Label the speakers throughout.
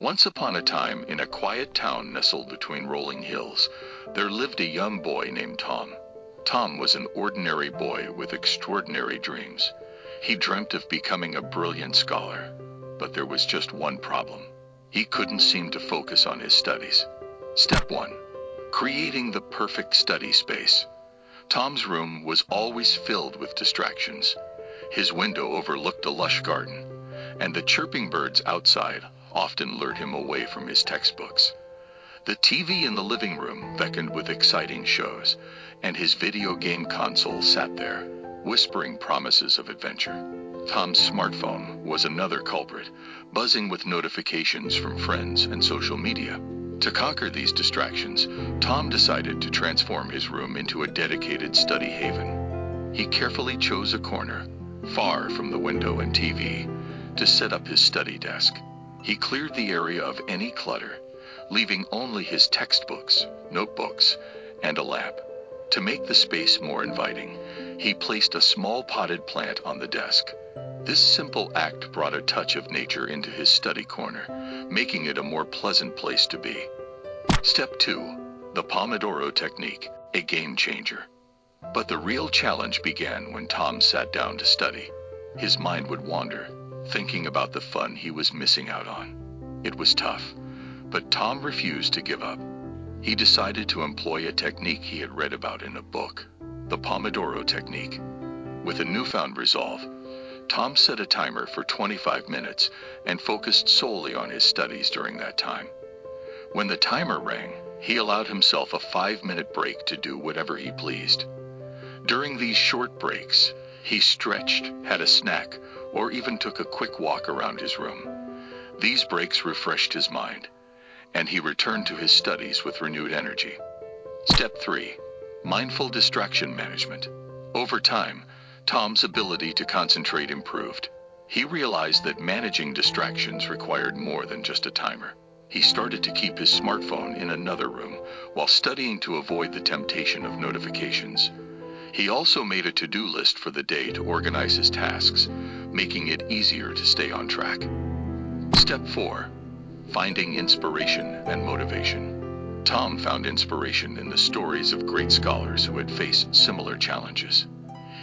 Speaker 1: Once upon a time, in a quiet town nestled between rolling hills, there lived a young boy named Tom. Tom was an ordinary boy with extraordinary dreams. He dreamt of becoming a brilliant scholar, but there was just one problem. He couldn't seem to focus on his studies. Step 1. Creating the perfect study space. Tom's room was always filled with distractions. His window overlooked a lush garden, and the chirping birds outside often lured him away from his textbooks. The TV in the living room beckoned with exciting shows, and his video game console sat there, whispering promises of adventure. Tom's smartphone was another culprit, buzzing with notifications from friends and social media. To conquer these distractions, Tom decided to transform his room into a dedicated study haven. He carefully chose a corner, far from the window and TV, to set up his study desk. He cleared the area of any clutter, leaving only his textbooks, notebooks, and a lamp. To make the space more inviting, he placed a small potted plant on the desk. This simple act brought a touch of nature into his study corner, making it a more pleasant place to be. Step 2. The Pomodoro Technique, a game changer. But the real challenge began when Tom sat down to study. His mind would wander, thinking about the fun he was missing out on. It was tough, but Tom refused to give up. He decided to employ a technique he had read about in a book, the Pomodoro Technique. With a newfound resolve, Tom set a timer for 25 minutes and focused solely on his studies during that time. When the timer rang, he allowed himself a 5-minute break to do whatever he pleased. During these short breaks, he stretched, had a snack, or even took a quick walk around his room. These breaks refreshed his mind, and he returned to his studies with renewed energy. Step 3. Mindful distraction management. Over time, Tom's ability to concentrate improved. He realized that managing distractions required more than just a timer. He started to keep his smartphone in another room while studying to avoid the temptation of notifications. He also made a to-do list for the day to organize his tasks, making it easier to stay on track. Step 4. Finding inspiration and motivation. Tom found inspiration in the stories of great scholars who had faced similar challenges.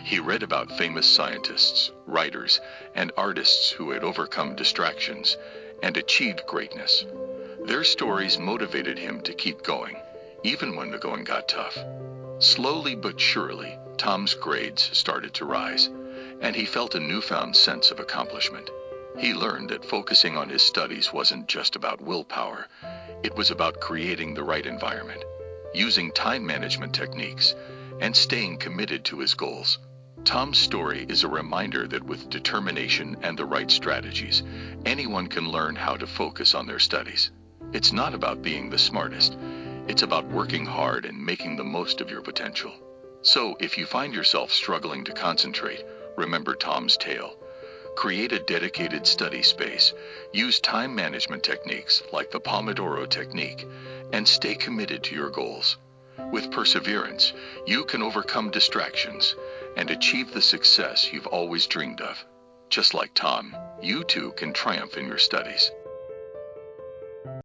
Speaker 1: He read about famous scientists, writers, and artists who had overcome distractions and achieved greatness. Their stories motivated him to keep going, even when the going got tough. Slowly but surely, Tom's grades started to rise, and he felt a newfound sense of accomplishment. He learned that focusing on his studies wasn't just about willpower, it was about creating the right environment, using time management techniques, and staying committed to his goals. Tom's story is a reminder that with determination and the right strategies, anyone can learn how to focus on their studies. It's not about being the smartest. It's about working hard and making the most of your potential. So, if you find yourself struggling to concentrate, remember Tom's tale. Create a dedicated study space, use time management techniques like the Pomodoro Technique, and stay committed to your goals. With perseverance, you can overcome distractions and achieve the success you've always dreamed of. Just like Tom, you too can triumph in your studies.